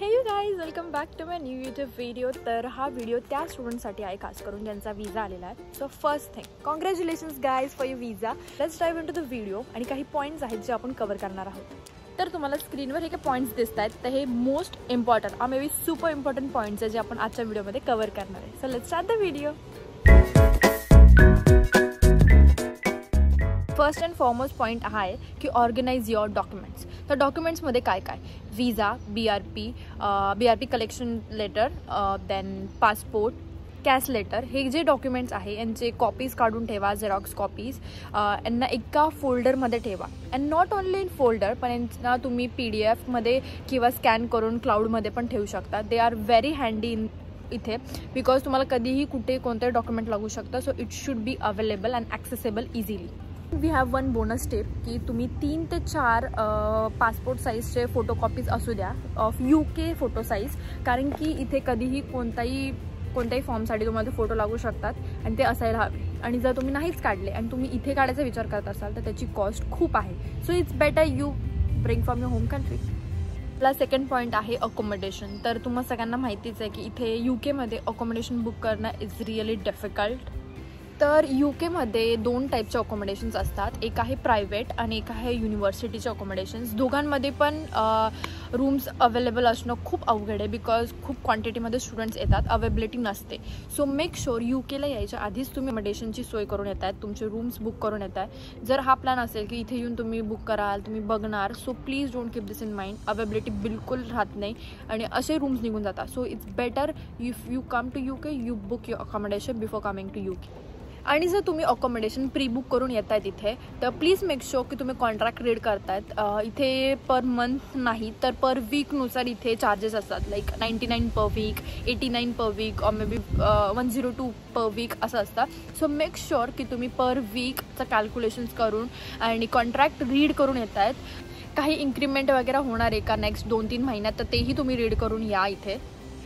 हे you guys, welcome back to my new YouTube video. तर हा व्हिडिओ त्या स्टुडंटसाठी आहे खास करून ज्यांचा विजा आलेला आहे. So first thing, congratulations guys for your visa. Let's dive into the video आणि काही पॉईंट्स आहेत जे आपण कव्हर करणार आहोत. तर तुम्हाला स्क्रीनवर हे काही पॉईंट्स दिसत आहेत, तर हे most important may be super important points आहे जे आपण आजच्या व्हिडिओमध्ये कव्हर करणार आहे. So let's start the video. First and foremost point हा आहे की ऑर्गनाइज युअर डॉक्युमेंट्स. तर डॉक्युमेंट्समध्ये काय काय, visa, BRP collection letter, then passport, cash letter, हे जे डॉक्युमेंट्स आहे यांचे कॉपीज काढून ठेवा, झेरॉक्स कॉपीज. यांना एका फोल्डरमध्ये ठेवा. And not only in folder, पण यांना तुम्ही PDF किंवा स्कॅन करून क्लाउडमध्ये पण ठेवू शकता. दे आर व्हेरी हँडी इथे, बिकॉज तुम्हाला कधीही कुठे कोणते डॉक्युमेंट लागू शकतं. So it should be available and accessible easily. We have one bonus tip की तुम्ही 3 ते 4 पासपोर्ट साईजचे फोटोकॉपीज असू द्या ऑफ UK फोटो साईज, कारण की इथे कधीही कोणत्याही फॉर्मसाठी तुम्हाला ते फोटो लागू शकतात आणि ते असायला हवे. आणि जर तुम्ही नाहीच काढले आणि तुम्ही इथे काढायचा विचार करत असाल तर त्याची कॉस्ट खूप आहे. So it's better you bring from your home country. आपला सेकंड पॉईंट आहे अकोमोडेशन. तर तुम्हाला सगळ्यांना माहितीच आहे की इथे UKमध्ये अकोमोडेशन बुक करणं इज रिअली डिफिकल्ट. तर UKमध्ये 2 टाईपचे अकोमोडेशन्स असतात. एक आहे प्रायव्हेट आणि एक आहे युनिव्हर्सिटीचे अकोमोडेशन्स. दोघांमध्ये पण रूम्स अवेलेबल असणं खूप अवघड आहे, बिकॉज खूप क्वांटिटीमध्ये स्टुडंट्स येतात, अवेलेबिलिटी नसते. सो मेक शुअर UKला यायच्या आधीच तुम्ही अकोमोडेशनची सोय करून येत आहेत, तुमचे रूम्स बुक करून येत आहे. जर हा प्लॅन असेल की इथे येऊन तुम्ही बुक कराल, तुम्ही बघणार, so please don't keep this in mind. Availability बिलकुल राहत नाही आणि असे रूम्स निघून जातात. So it's better if you come to UK, you book your accommodation before coming to UK. आणि जर तुम्ही अकोमोडेशन प्री बुक करून येत आहेत इथे, तर प्लीज मेक शुअर की तुम्ही कॉन्ट्रॅक्ट रीड करतायत. इथे पर मंथ नाही तर पर वीकनुसार इथे चार्जेस असतात. लाईक 99 पर वीक, 89 पर वीक, और मे बी 102 पर वीक असं असतं. सो मेक शुअर की तुम्ही पर वीकचं कॅल्क्युलेशन्स करून आणि कॉन्ट्रॅक्ट रीड करून येत आहेत. काही इन्क्रीमेंट वगैरे होणार आहे का नेक्स्ट 2-3 महिन्यात, तर तेही तुम्ही रीड करून या इथे.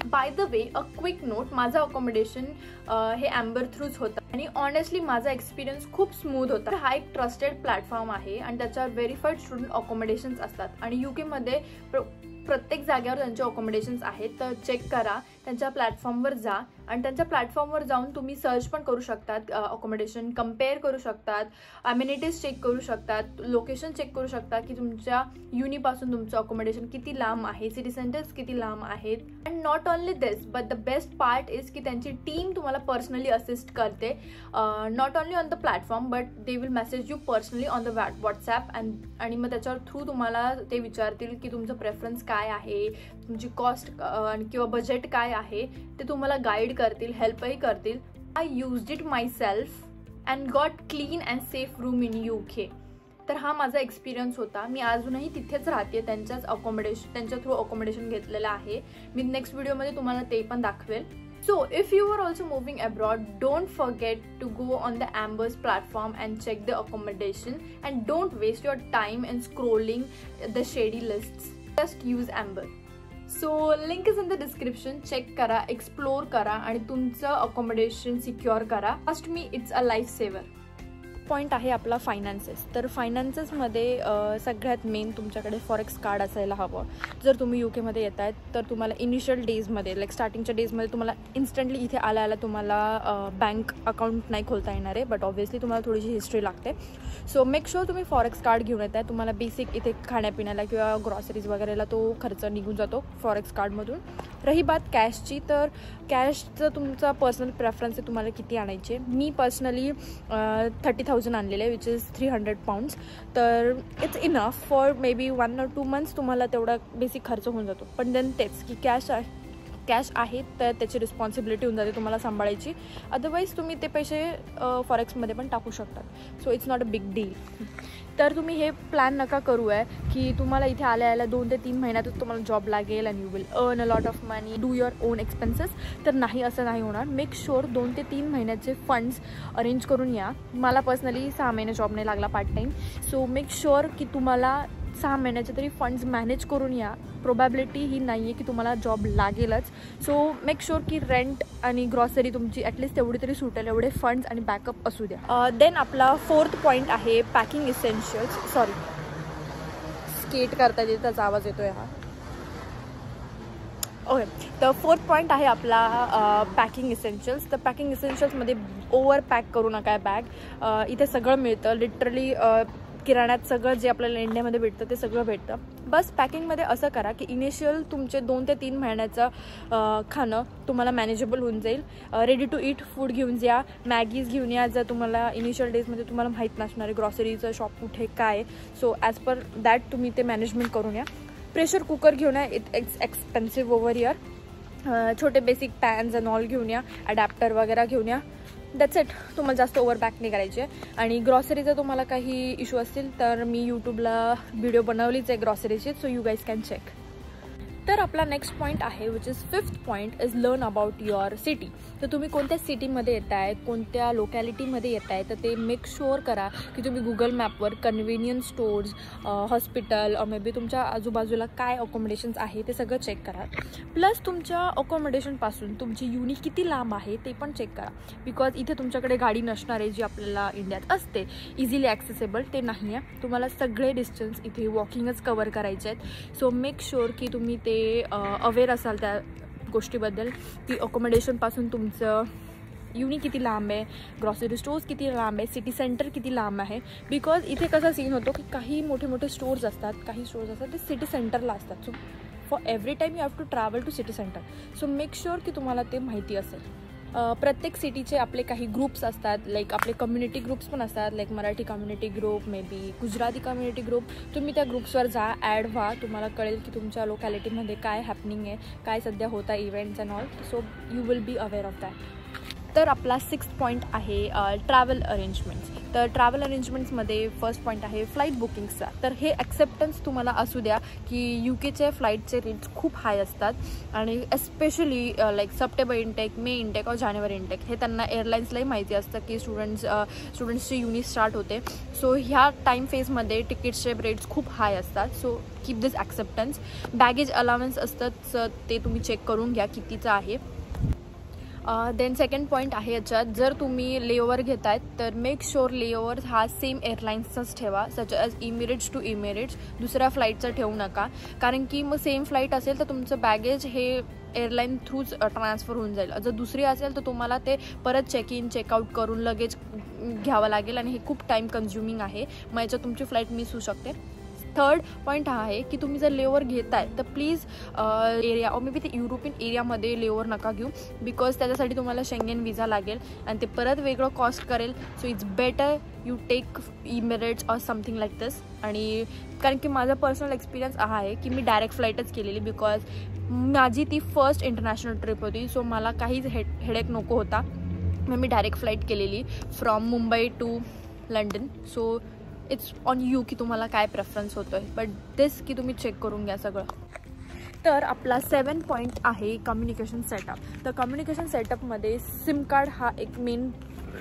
By the way, a quick note, माझं अकोमोडेशन हे ॲम्बर थ्रूच होतं आणि ऑनेस्टली माझा एक्सपिरियन्स खूप स्मूथ होता. हा एक ट्रस्टेड प्लॅटफॉर्म आहे आणि त्याच्यावर व्हेरीफाईड स्टुडंट अकोमोडेशन्स असतात. आणि UKमध्ये प्रत्येक जागेवर त्यांचे अकोमोडेशन्स आहेत. तर चेक करा, त्यांच्या प्लॅटफॉर्मवर जा आणि त्यांच्या प्लॅटफॉर्मवर जाऊन तुम्ही सर्च पण करू शकतात, अकोमोडेशन कम्पेअर करू शकतात, अमेनिटीज चेक करू शकतात, लोकेशन चेक करू शकतात की तुमच्या युनीपासून तुमचं अकोमोडेशन किती लांब आहे, सिटी सेंटर्स किती लांब आहेत. And not only this, but the best part is की त्यांची टीम तुम्हाला पर्सनली असिस्ट करते. Not only on the platform, but they will message you personally on the WhatsApp. आणि मग त्याच्यावर थ्रू तुम्हाला ते विचारतील की तुमचं प्रेफरन्स काय आहे, तुमची कॉस्ट किंवा बजेट काय आहे, ते तुम्हाला गाईड करतील, हेल्पही करतील. I used it my self and got clean and safe room in UK. तर हा माझा एक्सपिरियन्स होता. मी अजूनही तिथेच राहते, त्यांच्या थ्रू अकोमोडेशन घेतलेलं आहे. मी नेक्स्ट व्हिडिओमध्ये तुम्हाला ते पण दाखवेल. So if you are also moving abroad, don't forget to go on the Amber's platform and check the accommodation, and don't waste your time in scrolling the shady lists. Just use Amber. So link is in the description. Check करा, explore करा आणि तुमचं accommodation secure करा. Trust me, it's a lifesaver. Point आहे आपला finances. तर फायनान्सेसमध्ये सगळ्यात main तुमच्याकडे फॉरेक्स कार्ड असायला हवं. जर तुम्ही UKमध्ये येत आहेत तर तुम्हाला इनिशियल डेजमध्ये, लाईक स्टार्टिंगच्या डेजमध्ये तुम्हाला इन्स्टंटली इथे आल्या तुम्हाला बँक अकाउंट नाही खोलता येणार आहे, बट ऑब्व्हियसली तुम्हाला थोडीशी हिस्ट्री लागते. सो मेक शुअर तुम्ही फॉरेक्स कार्ड घेऊन येत आहे. तुम्हाला बेसिक इथे खाण्यापिण्याला किंवा ग्रॉसरीज वगैरेला तो खर्च निघून जातो फॉरेक्स कार्डमधून. रही बात कॅशची, तर कॅशचं तुमचा पर्सनल प्रेफरन्स आहे तुम्हाला किती आणायचे. मी पर्सनली 30,000 आणलेले, विच इज 300 pounds. तर it's enough for may be 1 or 2 months तुम्हाला तेवढा बेसिक खर्च होऊन जातो. पण देन तेच की कॅश आहे तर त्याची रिस्पॉन्सिबिलिटी होऊन जाते तुम्हाला सांभाळायची. अदरवाईज तुम्ही ते पैसे फॉरेक्समध्ये पण टाकू शकतात. So it's not a big deal. तर तुम्ही हे प्लॅन नका करू आहे की तुम्हाला इथे आल्या 2 ते 3 महिन्यातच तुम्हाला जॉब लागेल and you will earn a lot of money, do your on expenses. तर नाही, असं नाही होणार. मेक शुअर 2 ते 3 महिन्याचे फंड्स अरेंज करून या. मला पर्सनली 6 महिने जॉब नाही लागला part time. So make sure की तुम्हाला 6 महिन्याचे तरी फंड्स मॅनेज करून या. प्रोबॅबिलिटी ही नाही आहे की तुम्हाला जॉब लागेलच. सो मेक शुअर की रेंट आणि ग्रॉसरी तुमची ॲटलिस्ट तेवढी तरी सुटेल, एवढे फंड्स आणि बॅकअप असू द्या. देन आपला 4th पॉईंट आहे पॅकिंग इसेन्शियल्स. स्केट करता येते, त्याचा आवाज येतोय हा. ओके, तर 4th पॉईंट आहे आपला पॅकिंग इसेन्शियल्स. तर पॅकिंग इसेन्शियल्समध्ये ओव्हर पॅक करू नका बॅग. इथे सगळं मिळतं, लिटरली किराण्यात सगळं जे आपल्याला इंडियामध्ये भेटतं ते सगळं भेटतं. बस पॅकिंगमध्ये असं करा की इनिशियल तुमचे 2 ते 3 महिन्याचं खाणं तुम्हाला मॅनेजेबल होऊन जाईल. रेडी टू ईट फूड घेऊन या, मॅगीज घेऊन या जर तुम्हाला इनिशियल डेजमध्ये तुम्हाला माहीत नसणार आहे ग्रॉसरीचं शॉप कुठे काय. सो ॲज पर दॅट तुम्ही ते मॅनेजमेंट करून या. प्रेशर कुकर घेऊन या, इट्स एक्सपेन्सिव्ह ओव्हर इयर. छोटे बेसिक पॅन्स अँड ऑल घेऊन या, अडॅप्टर वगैरे घेऊन या. That's it. तुम्हाला जास्त ओव्हर पॅक नाही करायची आहे. आणि ग्रॉसरीचा तुम्हाला काही इश्यू असतील तर मी यूट्यूबला व्हिडिओ बनवलीच आहे ग्रॉसरीची, so you guys can check. तर आपला नेक्स्ट पॉईंट आहे which is 5th point is learn about your city. तर तुम्ही कोणत्या सिटीमध्ये येत आहे, कोणत्या लोकॅलिटीमध्ये येत आहे, तर ते मेक शुअर करा की तुम्ही गुगल मॅपवर convenience stores, hospital maybe तुमच्या आजूबाजूला काय अकोमोडेशन्स आहे ते सगळं चेक करा. प्लस तुमच्या अकोमोडेशनपासून तुमची युनी किती लांब आहे ते पण चेक करा. बिकॉज इथे तुमच्याकडे गाडी नसणार आहे जी आपल्याला इंडियात असते इझिली ॲक्सेसेबल, ते नाही आहे. तुम्हाला सगळे डिस्टन्स इथे वॉकिंगच कवर करायचे आहेत. सो मेक शुअर की तुम्ही ते अवेअर असाल त्या गोष्टीबद्दल की अकोमोडेशनपासून तुमचं युनी किती लांब आहे, ग्रॉसरी स्टोर्स किती लांब आहे, सिटी सेंटर किती लांब आहे. बिकॉज इथे कसा सीन होतो की काही मोठे मोठे स्टोर्स असतात, काही स्टोर्स असतात ते सिटी सेंटरला असतात. So for every time you have to travel to city centre. So make sure की तुम्हाला ते माहिती असेल. प्रत्येक सिटीचे आपले काही ग्रुप्स असतात, लाईक आपले कम्युनिटी ग्रुप्स पण असतात, like Marathi community group, may be Gujarati community group. तुम्ही त्या ग्रुप्सवर जा, ॲड व्हा, तुम्हाला कळेल की तुमच्या लोकॅलिटीमध्ये काय हॅपनिंग आहे, काय सध्या होत आहे events and all. So you will be aware of that. तर आपला 6th पॉईंट आहे ट्रॅव्हल अरेंजमेंट्स. तर ट्रॅव्हल अरेंजमेंट्समध्ये 1st पॉईंट आहे फ्लाईट बुकिंग्सचा. तर हे ॲक्सेप्टन्स तुम्हाला असू द्या की UK फ्लाईटचे रेट्स खूप हाय असतात आणि एस्पेशली लाईक सप्टेंबर इनटेक, मे इनटेक और जानेवारी इनटेक हे त्यांना एअरलाईन्सलाही माहिती असतं की स्टुडंट्सची युनी स्टार्ट होते. सो ह्या टाईम फेजमध्ये तिकीट्सचे रेट्स खूप हाय असतात. सो कीप दिस ॲक्सेप्टन्स. बॅगेज अलावन्स असतं ते तुम्ही चेक करून घ्या कितीचं आहे. देन 2nd पॉईंट आहे याच्यात, जर तुम्ही लेओव्हर घेत आहेत तर मेक शुअर लेओव्हर हा सेम एअरलाईन्सचाच ठेवा, such as Emirates to Emirates. दुसऱ्या फ्लाईटचं ठेवू नका, कारण की मग सेम फ्लाईट असेल तर तुमचं बॅगेज हे एअरलाईन थ्रूच ट्रान्सफर होऊन जाईल. जर दुसरी असेल तर तुम्हाला ते परत चेक इन चेकआउट करून लगेच घ्यावं लागेल आणि हे खूप टाईम कन्झ्युमिंग आहे. मग याच्यात तुमची फ्लाईट मिस होऊ शकते. 3rd पॉईंट हा आहे की तुम्ही जर लेओव्हर घेताय तर प्लीज एरिया और मे बी ते युरोपियन एरियामध्ये लेओव्हर नका घेऊ, बिकॉज त्याच्यासाठी तुम्हाला शेंगेन विजा लागेल आणि ते परत वेगळं कॉस्ट करेल. So it's better you take Emirates और समथिंग लाईक दिस. आणि कारण की माझा पर्सनल एक्सपिरियन्स हा आहे की मी डायरेक्ट फ्लाईटच केलेली, बिकॉज माझी ती फर्स्ट इंटरनॅशनल ट्रिप होती. सो मला काहीच हेडेक नको होता. मग मी डायरेक्ट फ्लाईट केलेली from Mumbai to London. So it's on you की तुम्हाला काय प्रेफरन्स होतो आहे, बट दिस की तुम्ही चेक करून घ्या सगळं. तर आपला 7th पॉईंट आहे कम्युनिकेशन सेटअप. तर कम्युनिकेशन सेटअपमध्ये सिम कार्ड हा एक मेन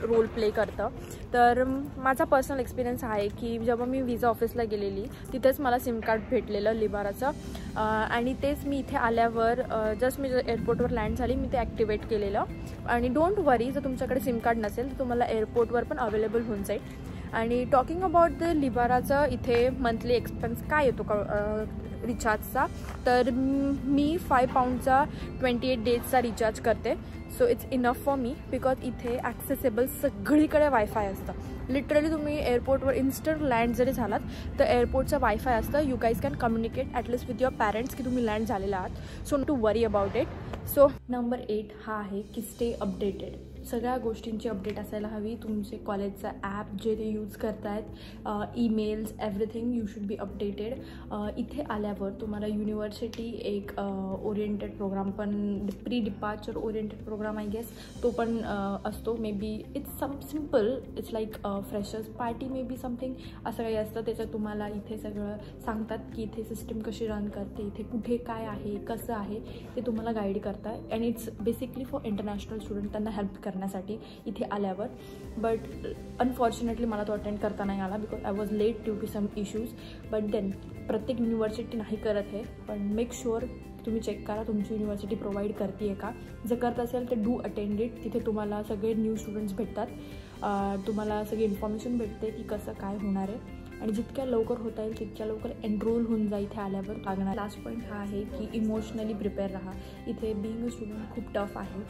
रोल प्ले करतं. तर माझा पर्सनल एक्सपिरियन्स आहे की जेव्हा मी विजा ऑफिसला गेलेली तिथेच मला सिम कार्ड भेटलेलं लिबाराचं, आणि तेच मी इथे आल्यावर जस्ट मी एअरपोर्टवर लँड झाली मी ते ॲक्टिवेट केलेलं. आणि डोंट वरी, जर तुमच्याकडे सिम कार्ड नसेल तर तुम्हाला एअरपोर्टवर पण अवेलेबल होऊन जाईल. आणि टॉकिंग अबाउट द लिबाराचं इथे मंथली एक्सपेन्स काय येतो का रिचार्जचा, तर मी 5 पाऊंडचा 28 डेजचा रिचार्ज करते. So it's enough for me, because इथे ॲक्सेसेबल सगळीकडे वायफाय असतं. लिटरली तुम्ही एअरपोर्टवर इन्स्टंट लँड जरी झालात तर एअरपोर्टचं वायफाय असतं. You guys can communicate at least with your parents की तुम्ही लँड झालेला आहात. So to worry about it. So number 8 हा आहे की स्टे अपडेटेड. सगळ्या गोष्टींची अपडेट असायला हवी. तुमचे कॉलेजचा ॲप जे ते यूज करतायत, emails, everything you should be updated. इथे आल्यावर तुम्हाला युनिव्हर्सिटी एक ओरिएंटेड प्रोग्राम पण, pre departure oriented program I guess, तो पण असतो. Maybe it's simple, it's like freshers party maybe something असं काही असतं. त्याच्यात तुम्हाला इथे सगळं सांगतात की इथे सिस्टम कशी रन करते, इथे कुठे काय आहे, कसं आहे ते तुम्हाला गाईड करताय. And it's basically for international student, त्यांना हेल्प करण्यासाठी इथे आल्यावर. बट अनफॉर्च्युनेटली मला तो अटेंड करता नाही आला because I was late due to some issues. But then प्रत्येक युनिव्हर्सिटी नाही करत हे, पण मेक शुअर तुम्ही चेक करा तुमची युनिव्हर्सिटी प्रोव्हाइड करते आहे का. जर करत असेल तर डू अटेंड इट. तिथे तुम्हाला सगळे न्यू स्टुडंट्स भेटतात, तुम्हाला सगळी इन्फॉर्मेशन भेटते की कसं काय होणार आहे. आणि जितक्या लवकर होता येईल तितक्या लवकर एनरोल होऊन जा इथे आल्यावर लागणार. लास्ट पॉईंट हा आहे की इमोशनली प्रिपेअर राहा. इथे बीइंग अ स्टुडंट खूप टफ आहे.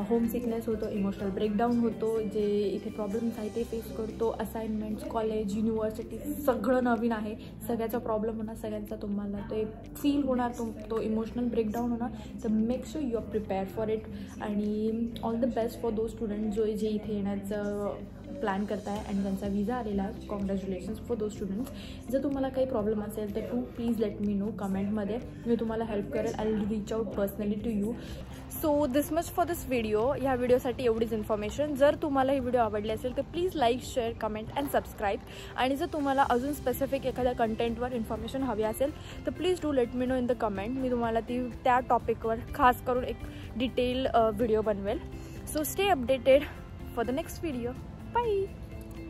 होम सिकनेस होतो, इमोशनल ब्रेकडाऊन होतो, जे इथे प्रॉब्लेम्स आहे ते फेस करतो. असाइनमेंट्स, कॉलेज, युनिव्हर्सिटी सगळं नवीन आहे. सगळ्याचा प्रॉब्लेम होणार, सगळ्यांचा तुम्हाला ते फील होणार, तो इमोशनल ब्रेकडाऊन होणार. तर make sure you are prepare for it. आणि all the best for those student जे इथे येण्याचं प्लॅन करताय आणि त्यांचा विजा आलेला आहे. Congratulations for those students. जर तुम्हाला काही प्रॉब्लेम असेल तर प्लीज लेट मी नो कमेंटमध्ये. मी तुम्हाला हेल्प करेल. I will reach out personally to you. So this much for this video. ह्या व्हिडिओसाठी एवढीच इन्फॉर्मेशन. जर तुम्हाला ही व्हिडिओ आवडली असेल तर please like, share, comment and subscribe. आणि जर तुम्हाला अजून स्पेसिफिक एखाद्या कंटेंटवर इन्फॉर्मेशन हवी असेल तर please do let me know in the comment. मी तुम्हाला त्या टॉपिकवर खास करून एक डिटेल व्हिडिओ बनवेल. So stay updated for the next video. Bye.